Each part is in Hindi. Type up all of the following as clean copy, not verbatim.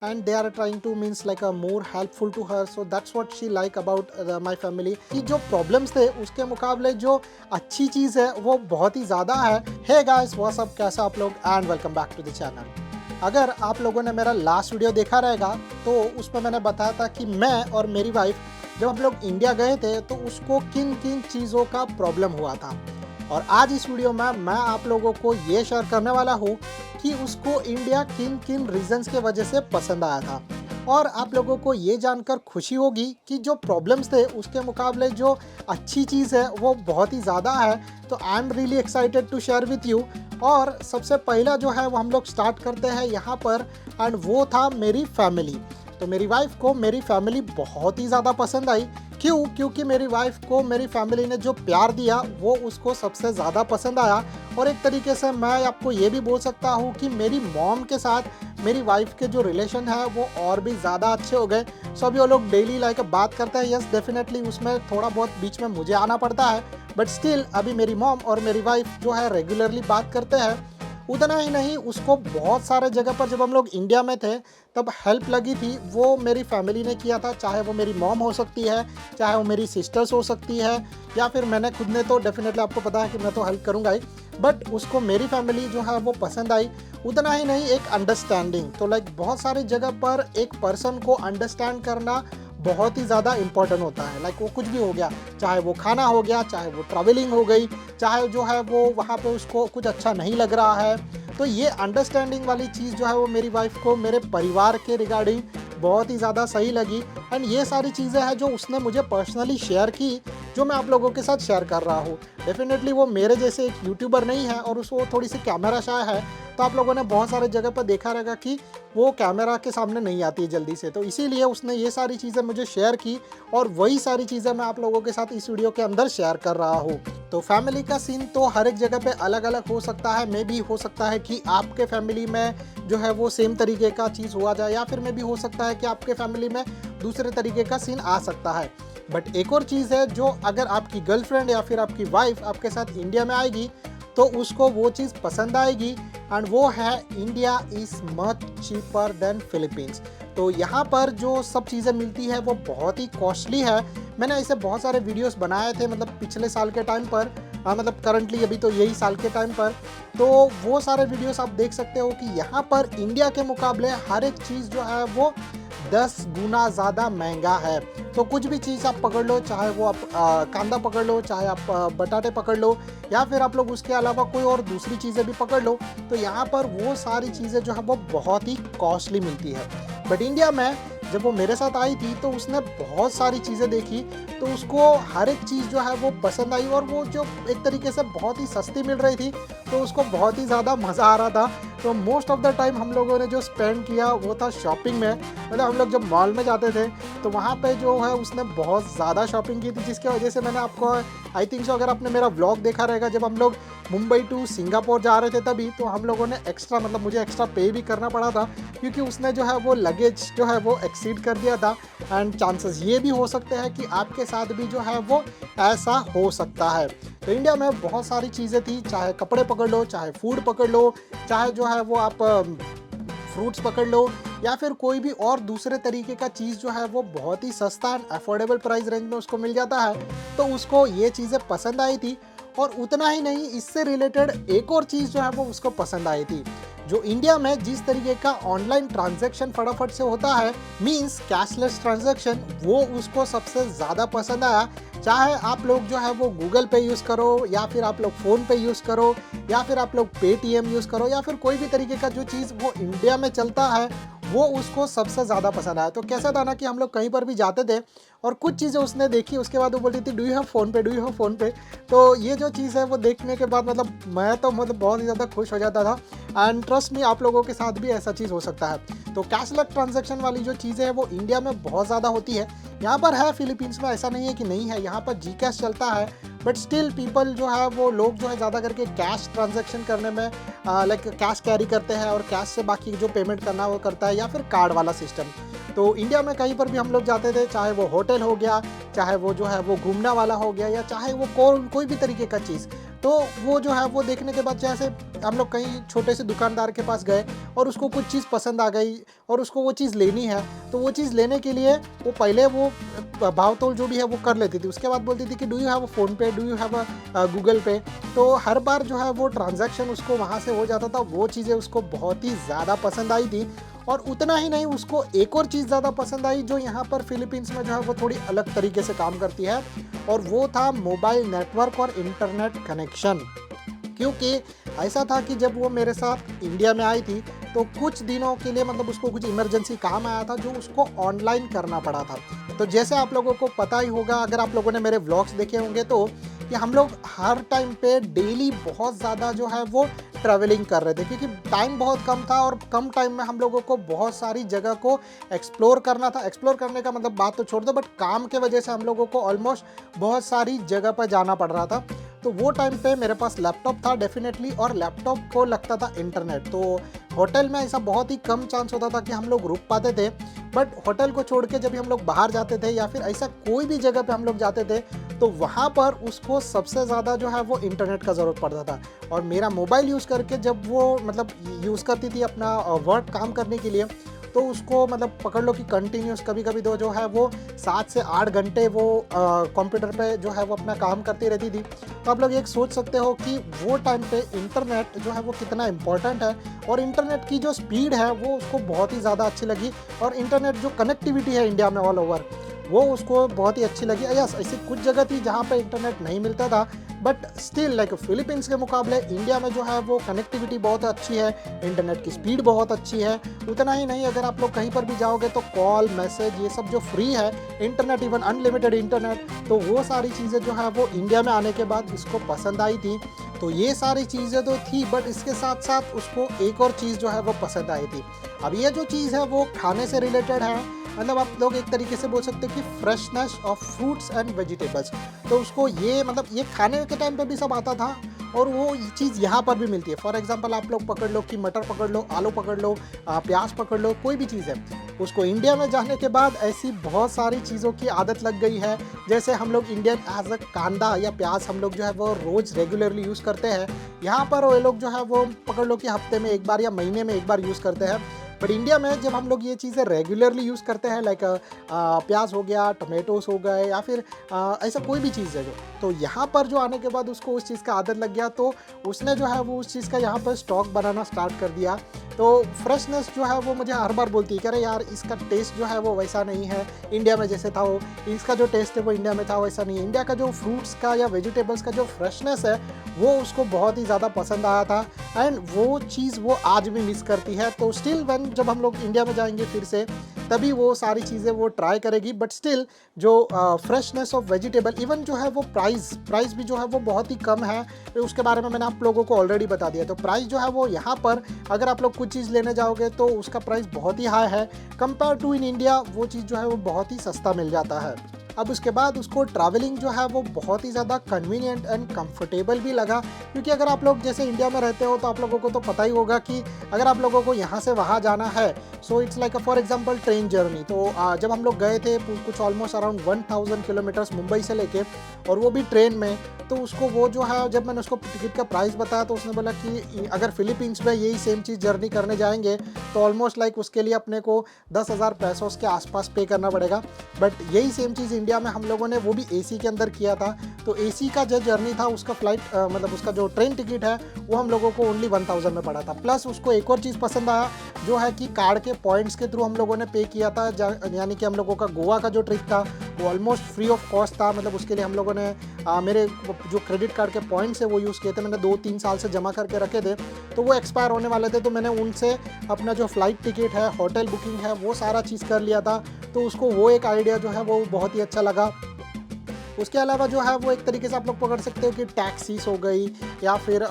and they are trying to means like a more helpful to her, so that's what she like about my family कि जो problems थे उसके मुकाबले जो अच्छी चीज़ है वो बहुत ही ज़्यादा है। Hey guys, what's up, कैसा आप लोग, and welcome back to the channel। अगर आप लोगों ने मेरा लास्ट वीडियो देखा रहेगा तो उसमें मैंने बताया था कि मैं और मेरी वाइफ जब हम लोग इंडिया गए थे तो उसको किन किन चीज़ों का प्रॉब्लम हुआ था, और आज इस वीडियो में मैं आप लोगों को ये शेयर करने वाला हूँ कि उसको इंडिया किन किन रीजंस के वजह से पसंद आया था। और आप लोगों को ये जानकर खुशी होगी कि जो प्रॉब्लम्स थे उसके मुकाबले जो अच्छी चीज़ है वो बहुत ही ज़्यादा है। तो I am really excited to share with you. और सबसे पहला जो है वो हम लोग स्टार्ट करते हैं यहाँ पर, एंड वो था मेरी फैमिली। तो मेरी वाइफ को मेरी फैमिली बहुत ही ज़्यादा पसंद आई। क्यों? क्योंकि मेरी वाइफ को मेरी फैमिली ने जो प्यार दिया वो उसको सबसे ज़्यादा पसंद आया। और एक तरीके से मैं आपको ये भी बोल सकता हूँ कि मेरी मॉम के साथ मेरी वाइफ के जो रिलेशन है वो और भी ज़्यादा अच्छे हो गए। सो अभी वो लोग डेली लाइक बात करते हैं। यस डेफिनेटली उसमें थोड़ा बहुत बीच में मुझे आना पड़ता है, बट स्टिल अभी मेरी मॉम और मेरी वाइफ जो है रेगुलरली बात करते हैं। उतना ही नहीं, उसको बहुत सारे जगह पर जब हम लोग इंडिया में थे तब हेल्प लगी थी वो मेरी फैमिली ने किया था, चाहे वो मेरी मॉम हो सकती है, चाहे वो मेरी सिस्टर्स हो सकती है, या फिर मैंने खुद ने। तो डेफिनेटली आपको पता है कि मैं तो हेल्प करूँगा ही, बट उसको मेरी फैमिली जो है वो पसंद आई। उतना ही नहीं, एक अंडरस्टैंडिंग। तो लाइक बहुत सारी जगह पर एक पर्सन को अंडरस्टैंड करना बहुत ही ज़्यादा इंपॉर्टेंट होता है। लाइक वो कुछ भी हो गया, चाहे वो खाना हो गया, चाहे वो ट्रैवलिंग हो गई, चाहे जो है वो वहाँ पे उसको कुछ अच्छा नहीं लग रहा है। तो ये अंडरस्टैंडिंग वाली चीज़ जो है वो मेरी वाइफ को मेरे परिवार के रिगार्डिंग बहुत ही ज़्यादा सही लगी। एंड ये सारी चीज़ें हैं जो उसने मुझे पर्सनली शेयर की, जो मैं आप लोगों के साथ शेयर कर रहा हूँ। डेफिनेटली वो मेरे जैसे एक यूट्यूबर नहीं है और उसको थोड़ी सी कैमरा शाय है, तो आप लोगों ने बहुत सारे जगह पर देखा रहेगा कि वो कैमरा के सामने नहीं आती है जल्दी से। तो इसीलिए उसने ये सारी चीज़ें मुझे शेयर की, और वही सारी चीज़ें मैं आप लोगों के साथ इस वीडियो के अंदर शेयर कर रहा हूँ। तो फैमिली का सीन तो हर एक जगह पे अलग अलग हो सकता है। मे भी हो सकता है कि आपके फैमिली में जो है वो सेम तरीके का चीज़ हुआ जाए, या फिर मे भी हो सकता है कि आपके फैमिली में दूसरे तरीके का सीन आ सकता है। बट एक और चीज़ है, जो अगर आपकी गर्लफ्रेंड या फिर आपकी वाइफ आपके साथ इंडिया में आएगी तो उसको वो चीज़ पसंद आएगी, एंड वो है India is much cheaper than Philippines. तो यहाँ पर जो सब चीज़ें मिलती है वो बहुत ही कॉस्टली है। मैंने ऐसे बहुत सारे वीडियोस बनाए थे, मतलब पिछले साल के टाइम पर, मतलब करंटली अभी तो यही साल के टाइम पर। तो वो सारे वीडियोस आप देख सकते हो कि यहाँ पर इंडिया के मुकाबले हर एक चीज़ जो है वो 10 गुना ज़्यादा महंगा है। तो कुछ भी चीज़ आप पकड़ लो, चाहे वो आप कांदा पकड़ लो, चाहे आप बटाटे पकड़ लो, या फिर आप लोग उसके अलावा कोई और दूसरी चीज़ें भी पकड़ लो, तो यहाँ पर वो सारी चीज़ें जो है वो बहुत ही कॉस्टली मिलती है। बट इंडिया में जब वो मेरे साथ आई थी तो उसने बहुत सारी चीज़ें देखी, तो उसको हर एक चीज़ जो है वो पसंद आई, और वो जो एक तरीके से बहुत ही सस्ती मिल रही थी तो उसको बहुत ही ज़्यादा मज़ा आ रहा था। तो मोस्ट ऑफ द टाइम हम लोगों ने जो स्पेंड किया वो था शॉपिंग में। मतलब हम लोग जब मॉल में जाते थे तो वहाँ पे जो है उसने बहुत ज़्यादा शॉपिंग की थी, जिसके वजह से मैंने आपको आई थिंक सो, अगर आपने मेरा व्लॉग देखा रहेगा जब हम लोग मुंबई टू सिंगापुर जा रहे थे तभी, तो हम लोगों ने एक्स्ट्रा, मतलब मुझे एक्स्ट्रा पे भी करना पड़ा था, क्योंकि उसने जो है वो लगेज जो है वो एक्सीड कर दिया था। एंड चांसेस ये भी हो सकते हैं कि आपके साथ भी जो है वो ऐसा हो सकता है। तो इंडिया में बहुत सारी चीज़ें थी, चाहे कपड़े पकड़ लो, चाहे फूड पकड़ लो, चाहे जो है वो आप फ्रूट्स पकड़ लो, या फिर कोई भी और दूसरे तरीके का चीज़ जो है वो बहुत ही सस्ता एंड अफोर्डेबल प्राइस रेंज में उसको मिल जाता है। तो उसको ये चीज़ें पसंद आई थी। और उतना ही नहीं, इससे रिलेटेड एक और चीज़ जो है वो उसको पसंद आई थी। जो इंडिया में जिस तरीके का ऑनलाइन ट्रांजैक्शन फटाफट से होता है, मींस कैशलेस ट्रांजैक्शन, वो उसको सबसे ज़्यादा पसंद आया। चाहे आप लोग जो है वो गूगल पे यूज़ करो, या फिर आप लोग फ़ोन पे यूज़ करो, या फिर आप लोग पेटीएम यूज़ करो, या फिर कोई भी तरीके का जो चीज़ वो इंडिया में चलता है वो उसको सबसे ज़्यादा पसंद आया। तो कैसा था ना कि हम लोग कहीं पर भी जाते थे और कुछ चीज़ें उसने देखी, उसके बाद वो बोलती थी डू यू हैव फ़ोन पे, डू यू हैव फ़ोन पे। तो ये जो चीज़ है वो देखने के बाद मतलब मैं तो मतलब बहुत ही ज़्यादा खुश हो जाता था। एंड ट्रस्ट मी, आप लोगों के साथ भी ऐसा चीज़ हो सकता है। तो कैशलेस ट्रांजैक्शन वाली जो चीज़ें हैं वो इंडिया में बहुत ज़्यादा होती है। यहाँ पर है, फिलीपींस में ऐसा नहीं है कि नहीं है, यहाँ पर जी कैश चलता है, बट स्टिल पीपल जो है वो लोग जो है ज़्यादा करके कैश ट्रांजैक्शन करने में लाइक कैश कैरी करते हैं, और कैश से बाकी जो पेमेंट करना वो करता है, या फिर कार्ड वाला सिस्टम। तो इंडिया में कहीं पर भी हम लोग जाते थे, चाहे वो होटल हो गया, चाहे वो जो है वो घूमने वाला हो गया, या चाहे वो कोई भी तरीके का चीज़, तो वो जो है वो देखने के बाद जैसे हम लोग कहीं छोटे से दुकानदार के पास गए और उसको कुछ चीज़ पसंद आ गई और उसको वो चीज़ लेनी है, तो वो चीज़ लेने के लिए वो पहले वो भाव तोल जो भी है वो कर लेती थी। उसके बाद बोलती थी कि do you have a PhonePe, do you have a Google Pay. तो हर बार जो है वो ट्रांजैक्शन उसको वहाँ से हो जाता था। वो चीज़ें उसको बहुत ही ज़्यादा पसंद आई थी। और उतना ही नहीं, उसको एक और चीज़ ज़्यादा पसंद आई जो यहाँ पर फिलीपींस में जो है वो थोड़ी अलग तरीके से काम करती है, और वो था मोबाइल नेटवर्क और इंटरनेट कनेक्शन। क्योंकि ऐसा था कि जब वो मेरे साथ इंडिया में आई थी तो कुछ दिनों के लिए मतलब उसको कुछ इमरजेंसी काम आया था जो उसको ऑनलाइन करना पड़ा था। तो जैसे आप लोगों को पता ही होगा, अगर आप लोगों ने मेरे व्लॉग्स देखे होंगे, तो कि हम लोग हर टाइम पे डेली बहुत ज़्यादा जो है वो ट्रैवलिंग कर रहे थे, क्योंकि टाइम बहुत कम था और कम टाइम में हम लोगों को बहुत सारी जगह को एक्सप्लोर करना था। एक्सप्लोर करने का मतलब बात तो छोड़ दो, बट काम के वजह से हम लोगों को ऑलमोस्ट बहुत सारी जगह पर जाना पड़ रहा था। तो वो टाइम पे मेरे पास लैपटॉप था डेफिनेटली, और लैपटॉप को लगता था इंटरनेट। तो होटल में ऐसा बहुत ही कम चांस होता था कि हम लोग रुक पाते थे, बट होटल को छोड़ के जब भी हम लोग बाहर जाते थे या फिर ऐसा कोई भी जगह पे हम लोग जाते थे, तो वहाँ पर उसको सबसे ज़्यादा जो है वो इंटरनेट का ज़रूरत पड़ता था। और मेरा मोबाइल यूज़ करके जब वो मतलब यूज़ करती थी अपना वर्क काम करने के लिए, तो उसको मतलब पकड़ लो कि कंटिन्यूस कभी कभी तो जो है वो 7 से 8 घंटे वो कंप्यूटर पे जो है वो अपना काम करती रहती थी। तो आप लोग एक सोच सकते हो कि वो टाइम पे इंटरनेट जो है वो कितना इम्पोर्टेंट है, और इंटरनेट की जो स्पीड है वो उसको बहुत ही ज़्यादा अच्छी लगी, और इंटरनेट जो कनेक्टिविटी है इंडिया में ऑल ओवर वो उसको बहुत ही अच्छी लगी। यस, ऐसी कुछ जगह थी जहाँ पे इंटरनेट नहीं मिलता था, बट स्टिल लाइक फिलीपींस के मुकाबले इंडिया में जो है वो कनेक्टिविटी बहुत अच्छी है, इंटरनेट की स्पीड बहुत अच्छी है। उतना ही नहीं, अगर आप लोग कहीं पर भी जाओगे तो कॉल मैसेज ये सब जो फ्री है, इंटरनेट इवन अनलिमिटेड इंटरनेट, तो वो सारी चीज़ें जो है वो इंडिया में आने के बाद इसको पसंद आई थी। तो ये सारी चीज़ें तो थी, बट इसके साथ साथ उसको एक और चीज़ जो है वो पसंद आई थी। अब ये जो चीज़ है वो खाने से रिलेटेड है, मतलब आप लोग एक तरीके से बोल सकते हो कि freshness of fruits and vegetables. तो उसको ये मतलब ये खाने के टाइम पे भी सब आता था, और वो चीज़ यहाँ पर भी मिलती है। फॉर एग्जांपल आप लोग पकड़ लो कि मटर पकड़ लो, आलू पकड़ लो, प्याज पकड़ लो, कोई भी चीज़ है, उसको इंडिया में जाने के बाद ऐसी बहुत सारी चीज़ों की आदत लग गई है। जैसे हम लोग इंडियन एज अ कांदा या प्याज हम लोग जो है वो रोज़ रेगुलरली यूज़ करते हैं, यहाँ पर वो लोग जो है वो पकड़ लो कि हफ्ते में एक बार या महीने में एक बार यूज़ करते हैं। बट इंडिया में जब हम लोग ये चीज़ें रेगुलरली यूज़ करते हैं, लाइक प्याज हो गया, टमाटोस हो गए, या फिर ऐसा कोई भी चीज़ है जो, तो यहाँ पर जो आने के बाद उसको उस चीज़ का आदत लग गया, तो उसने जो है वो उस चीज़ का यहाँ पर स्टॉक बनाना स्टार्ट कर दिया। तो फ्रेशनेस जो है वो मुझे हर बार बोलती है कि अरे यार इसका टेस्ट जो है वो वैसा नहीं है इंडिया में जैसे था, वो इसका जो टेस्ट है वो इंडिया में था वैसा नहीं है। इंडिया का जो फ्रूट्स का या वेजिटेबल्स का जो फ्रेशनेस है वो उसको बहुत ही ज़्यादा पसंद आया था, एंड वो चीज़ वो आज भी मिस करती है। तो स्टिल व्हेन जब हम लोग इंडिया में जाएंगे फिर से, तभी वो सारी चीज़ें वो ट्राई करेगी। बट स्टिल जो फ्रेशनेस ऑफ वेजिटेबल, इवन जो है वो प्राइस भी जो है वो बहुत ही कम है, उसके बारे में मैंने आप लोगों को ऑलरेडी बता दिया। तो प्राइस जो है वो यहाँ पर अगर आप लोग कुछ चीज़ लेने जाओगे तो उसका प्राइस बहुत ही हाई है कंपेयर टू इन इंडिया, वो चीज़ जो है वो बहुत ही सस्ता मिल जाता है। अब उसके बाद उसको ट्रैवलिंग जो है वो बहुत ही ज़्यादा कन्वीनियंट एंड कंफर्टेबल भी लगा, क्योंकि अगर आप लोग जैसे इंडिया में रहते हो तो आप लोगों को तो पता ही होगा कि अगर आप लोगों को यहाँ से वहाँ जाना है, so it's like for example train journey. तो जब हम लोग गए थे कुछ ऑलमोस्ट अराउंड 1000 किलोमीटर्स मुंबई से लेके, और वो भी ट्रेन में, तो उसको वो जो है जब मैंने उसको टिकट का प्राइस बताया तो उसने बोला कि अगर फिलीपींस में यही सेम चीज़ जर्नी करने जाएंगे तो ऑलमोस्ट लाइक उसके लिए अपने को 10,000 पैसों के आसपास पे करना पड़ेगा। बट यही सेम चीज़ इंडिया में हम लोगों ने वो भी एसी के अंदर किया था, तो एसी का जो जर्नी था उसका फ्लाइट मतलब उसका जो ट्रेन टिकट है वो हम लोगों को ओनली 1000 में पड़ा था। प्लस उसको एक और चीज़ पसंद आया जो है कि कार्ड के पॉइंट्स के थ्रू हम लोगों ने पे किया था, यानी कि हम लोगों का गोवा का जो ट्रिप था वो ऑलमोस्ट फ्री ऑफ कॉस्ट था। मतलब उसके लिए हम लोगों ने मेरे जो क्रेडिट कार्ड के पॉइंट्स है वो यूज़ किए थे, मैंने 2-3 साल से जमा करके रखे थे, तो वो एक्सपायर होने वाले थे, तो मैंने उनसे अपना जो फ़्लाइट टिकट है, होटल बुकिंग है, वो सारा चीज़ कर लिया था। तो उसको वो एक आइडिया जो है वो बहुत ही अच्छा लगा। उसके अलावा जो है वो एक तरीके से आप लोग पकड़ सकते हो कि टैक्सीज हो गई या फिर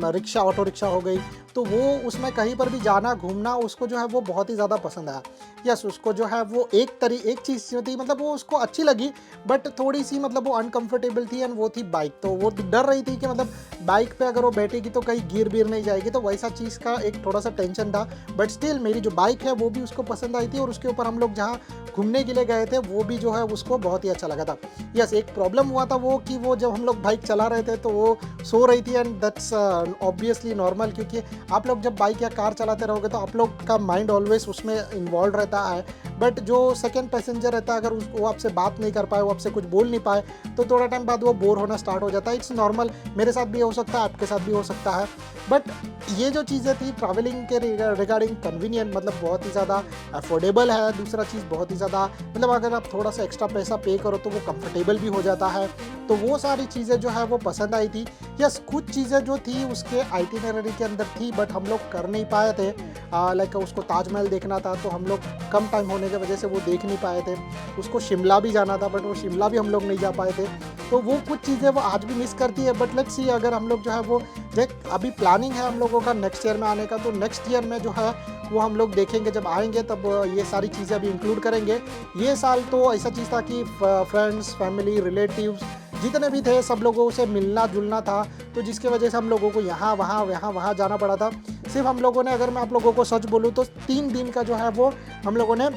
रिक्शा, ऑटो रिक्शा हो गई, तो वो उसमें कहीं पर भी जाना घूमना उसको जो है वो बहुत ही ज़्यादा पसंद आया। यस, उसको जो है वो एक चीज़ जो थी मतलब वो उसको अच्छी लगी, बट थोड़ी सी मतलब वो अनकंफर्टेबल थी, एंड वो थी बाइक। तो वो डर रही थी कि मतलब बाइक पे अगर वो बैठेगी तो कहीं गिर नहीं जाएगी, तो वैसा चीज़ का एक थोड़ा सा टेंशन था। बट स्टिल मेरी जो बाइक है वो भी उसको पसंद आई थी, और उसके ऊपर हम लोग जहाँ घूमने के लिए गए थे वो भी जो है उसको बहुत ही अच्छा लगा था। यस, एक प्रॉब्लम हुआ था वो कि वो जब हम लोग बाइक चला रहे थे तो वो सो रही थी, एंड दैट्स ऑब्वियसली नॉर्मल, क्योंकि आप लोग जब बाइक या कार चलाते रहोगे तो आप लोग का माइंड ऑलवेज उसमें इन्वॉल्व रहता है। बट जो सेकंड पैसेंजर रहता है, अगर वो आपसे बात नहीं कर पाए, वो आपसे कुछ बोल नहीं पाए, तो थोड़ा टाइम बाद वो बोर होना स्टार्ट हो जाता है। इट्स नॉर्मल, मेरे साथ भी हो सकता है, आपके साथ भी हो सकता है। बट ये जो चीज़ें थी ट्रैवलिंग के रिगार्डिंग कन्वीनियंट, मतलब बहुत ही ज़्यादा अफोर्डेबल है। दूसरा चीज़ बहुत ही ज़्यादा मतलब अगर आप थोड़ा सा एक्स्ट्रा पैसा पे करो तो वो कंफर्टेबल भी हो जाता है। तो वो सारी चीज़ें जो है वो पसंद आई थी। यस, कुछ चीज़ें जो थी उसके आइटिनरी के अंदर थी, बट हम लोग कर नहीं पाए थे। लाइक उसको ताजमहल देखना था, तो हम लोग कम टाइम होने की वजह से वो देख नहीं पाए थे। उसको शिमला भी जाना था, बट वो शिमला भी हम लोग नहीं जा पाए थे। तो वो कुछ चीज़ें वो आज भी मिस करती है। बट लेट्स सी, अगर हम लोग जो है वो देख, अभी प्लानिंग है हम लोगों का नेक्स्ट ईयर में आने का, तो नेक्स्ट ईयर में जो है वो हम लोग देखेंगे, जब आएंगे तब ये सारी चीज़ें अभी इंक्लूड करेंगे। ये साल तो ऐसा चीज़ था कि फ्रेंड्स, फैमिली, रिलेटिव्स जितने भी थे सब लोगों से मिलना जुलना था, तो जिसकी वजह से हम लोगों को यहाँ वहाँ जाना पड़ा था। सिर्फ हम लोगों ने, अगर मैं आप लोगों को सच बोलूँ तो 3 दिन का जो है वो हम लोगों ने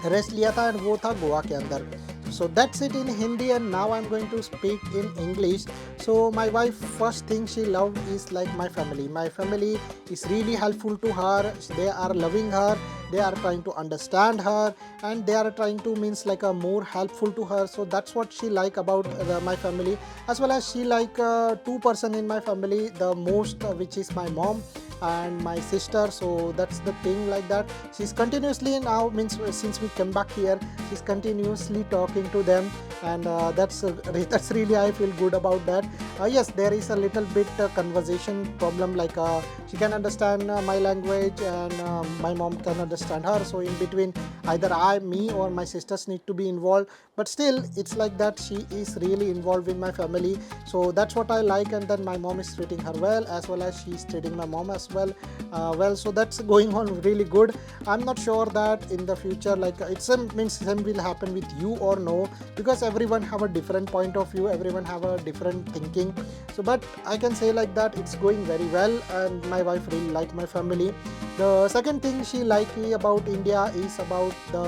रेस्ट लिया था, एंड वो था गोवा के अंदर। So that's it in Hindi, and now I'm going to speak in English. So my wife, first thing she loved is like my family. My family is really helpful to her. They are loving her. They are trying to understand her, and they are trying to means like a more helpful to her. So that's what she like about my family, as well as she like 2 person in my family the most, which is my mom and my sister. So that's the thing, like that she's continuously now, means since we came back here, she's continuously talking to them, and that's really, I feel good about that. Yes, there is a little bit conversation problem, like she can understand my language, and my mom can understand her. So in between, either me or my sisters need to be involved, but still it's like that she is really involved in my family. So that's what I like. And then my mom is treating her well, as well as she's treating my mom as well. So that's going on really good. I'm not sure that in the future, like it's means same will happen with you or no, because everyone have a different point of view, everyone have a different thinking. So but I can say like that it's going very well, and my wife really like my family. The second thing she like me about India is about the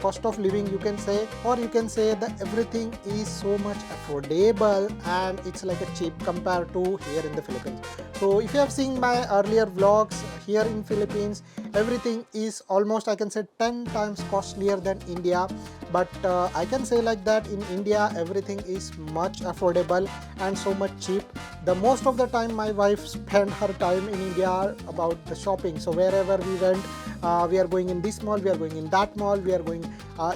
cost of living, you can say, or you can say that everything is so much affordable, and it's like a cheap compared to here in the Philippines. So if you have seen my earlier vlogs, here in Philippines everything is almost, I can say, 10 times costlier than India. But I can say like that in India everything is much affordable and so much cheap. The most of the time my wife spent her time in India about the shopping. So wherever we went, we are going in this mall, we are going in that mall, we are going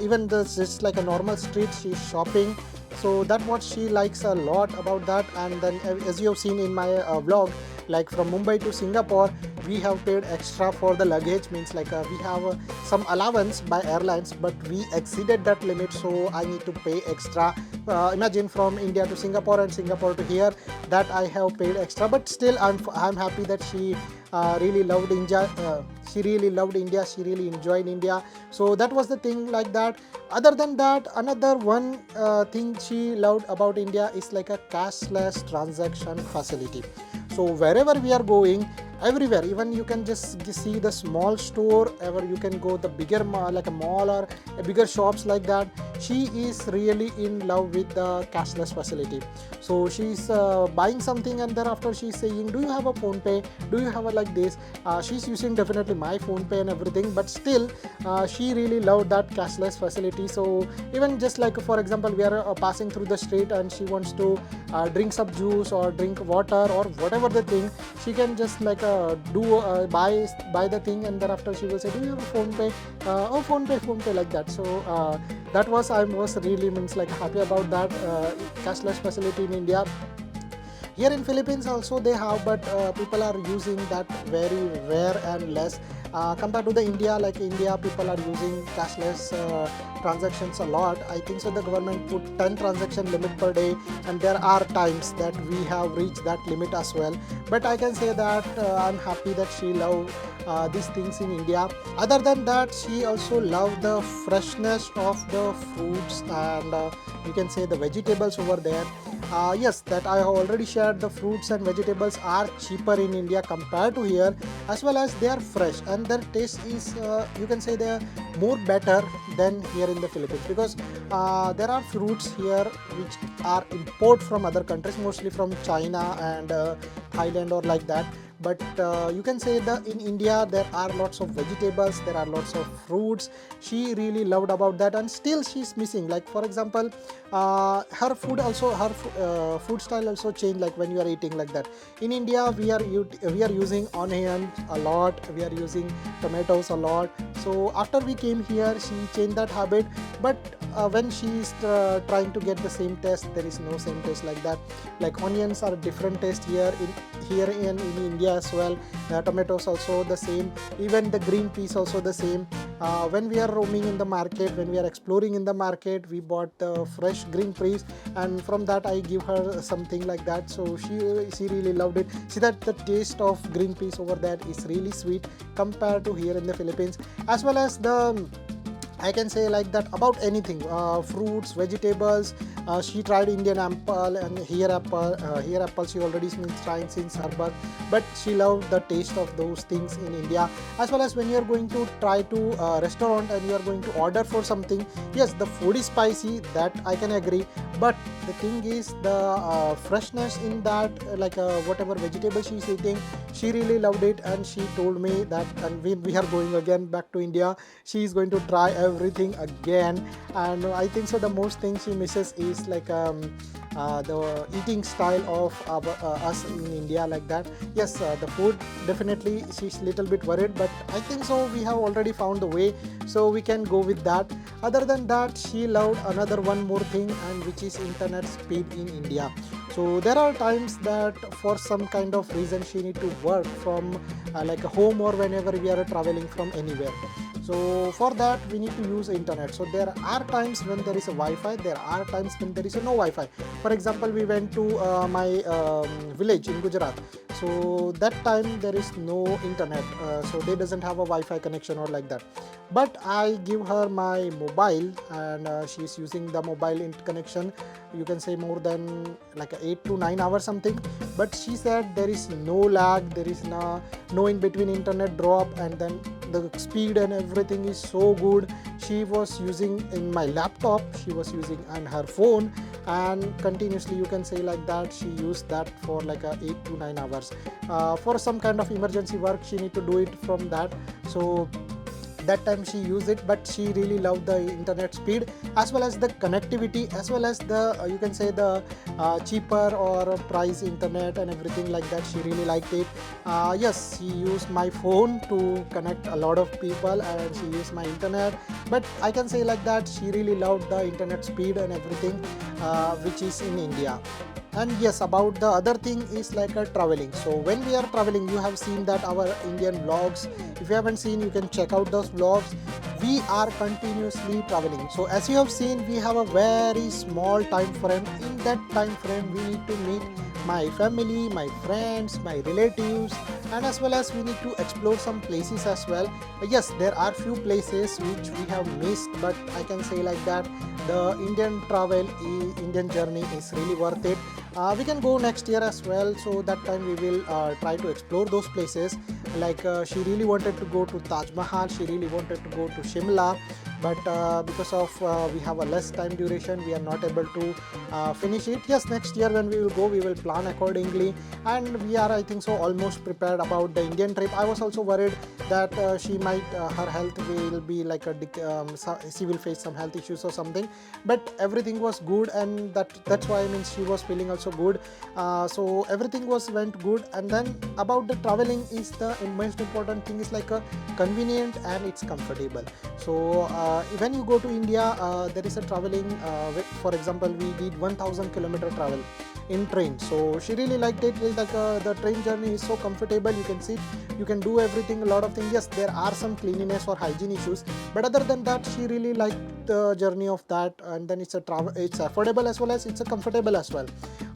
even this just like a normal street, she's shopping. So that's what she likes a lot about that. And then as you have seen in my vlog, like from Mumbai to Singapore, we have paid extra for the luggage, means like we have some allowance by airlines, but we exceeded that limit, so I need to pay extra. Imagine from India to Singapore and Singapore to here, that I have paid extra. But still I'm happy that she really loved India. She really loved India, she really enjoyed India. So that was the thing, like that. Other than that, another one thing she loved about India is like a cashless transaction facility. So wherever we are going, everywhere, even you can just see the small store, ever you can go the bigger like a mall or a bigger shops, like that, she is really in love with the cashless facility. So she's buying something, and thereafter she's saying, do you have a phone pay, do you have a like this. She's using definitely my phone pay and everything, but still she really loved that cashless facility. So even just like for example, we are passing through the street and she wants to drink some juice or drink water or whatever the thing, she can just like buy the thing, and thereafter she will say, do you have a phone pay? Oh, phone pay, like that. So that was, I was really means like happy about that cashless facility in India. Here in Philippines also they have, but people are using that very rare and less. compared to the India, like India, people are using cashless transactions a lot. I think so the government put 10 transaction limit per day, and there are times that we have reached that limit as well. But I can say that I'm happy that she love these things in India. Other than that, she also loved the freshness of the fruits and you can say the vegetables over there. Yes, that I have already shared. The fruits and vegetables are cheaper in India compared to here, as well as they are fresh and their taste is you can say they are more better than here in the Philippines, because there are fruits here which are import from other countries, mostly from China and Thailand or like that. But you can say that in India there are lots of vegetables, there are lots of fruits. She really loved about that, and still she's missing. Like for example, her food also, her food style also changed. Like when you are eating like that, in India we are using onions a lot, we are using tomatoes a lot. So after we came here, she changed that habit. But when she is trying to get the same taste, there is no same taste like that. Like onions are different taste here in India as well. Tomatoes also the same, even the green peas also the same. When we are roaming in the market, when we are exploring in the market, we bought the fresh green peas, and from that I give her something like that. So she really loved it. See that the taste of green peas over there is really sweet compared to here in the Philippines. As well as the, I can say like that about anything, fruits, vegetables. She tried Indian apple and here apple she already been trying since her birth, but she loved the taste of those things in India. As well as when you are going to try to restaurant and you are going to order for something, yes, the food is spicy, that I can agree. But the thing is the freshness in that, like whatever vegetable she is eating, she really loved it, and she told me that, and we are going again back to India, she is going to try everything again. And I think so the most thing she misses is like the eating style of us in India, like that. Yes, the food definitely she's little bit worried, but I think so we have already found the way, so we can go with that. Other than that, she loved another one more thing, and which is internet speed in India. So there are times that for some kind of reason she need to work from like a home, or whenever we are traveling from anywhere. So for that we need to use internet. So there are times when there is a Wi-Fi, there are times when there is no Wi-Fi. For example, we went to my village in Gujarat. So that time there is no internet, so they doesn't have a Wi-Fi connection or like that. But I give her my mobile, and she is using the mobile connection, you can say more than like 8 to 9 hours something. But she said there is no lag, there is no in between internet drop, and then the speed and everything is so good. She was using in my laptop, she was using on her phone, and continuously you can say like that she used that for like 8 to 9 hours. For some kind of emergency work she need to do it from that, so that time she used it. But she really loved the internet speed, as well as the connectivity, as well as the you can say the cheaper or price internet and everything like that. She really liked it. Yes, she used my phone to connect a lot of people, and she used my internet. But I can say like that she really loved the internet speed and everything which is in India. And yes, about the other thing is like traveling. So when we are traveling, you have seen that our Indian vlogs. If you haven't seen, you can check out those vlogs. We are continuously traveling. So as you have seen, we have a very small time frame. In that time frame, we need to meet my family, my friends, my relatives, and as well as we need to explore some places as well. Yes, there are few places which we have missed, but I can say like that the Indian travel, Indian journey is really worth it. We can go next year as well, so that time we will try to explore those places. Like she really wanted to go to Taj Mahal, she really wanted to go to Shimla, but because of we have a less time duration, we are not able to finish it. Yes, next year when we will go, we will plan accordingly, and we are, I think so, almost prepared about the Indian trip. I was also worried that she might her health will be like she will face some health issues or something, but everything was good, and that's why I mean she was feeling also good. So everything went good. And then about the traveling is the most important thing is like a convenient and it's comfortable. So when you go to India, there is a traveling, for example, we did 1000-kilometer travel in train. So she really liked it. It's like the train journey is so comfortable, you can sit, you can do everything, a lot of things. Yes, there are some cleanliness or hygiene issues, but other than that, she really liked the journey of that. And then it's affordable as well as it's a comfortable as well.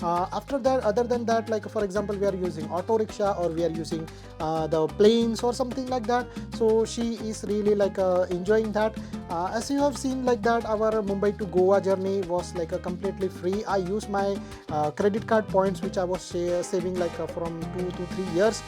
After that, other than that, like for example, we are using auto rickshaw or we are using the planes or something like that. So she is really like enjoying that. As you have seen, like that, our Mumbai to Goa journey was like a completely free. I used my credit card points which I was saving like from 2 to 3 years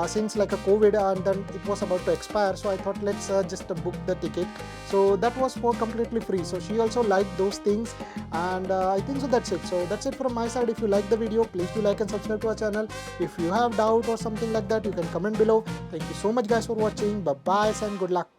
since like a COVID, and then it was about to expire. So I thought let's just book the ticket. So that was for completely free. So she also liked those things, and I think so that's it. So that's it from my side. If you like the video, please do like and subscribe to our channel. If you have doubt or something like that, you can comment below. Thank you so much guys for watching. Bye bye and good luck.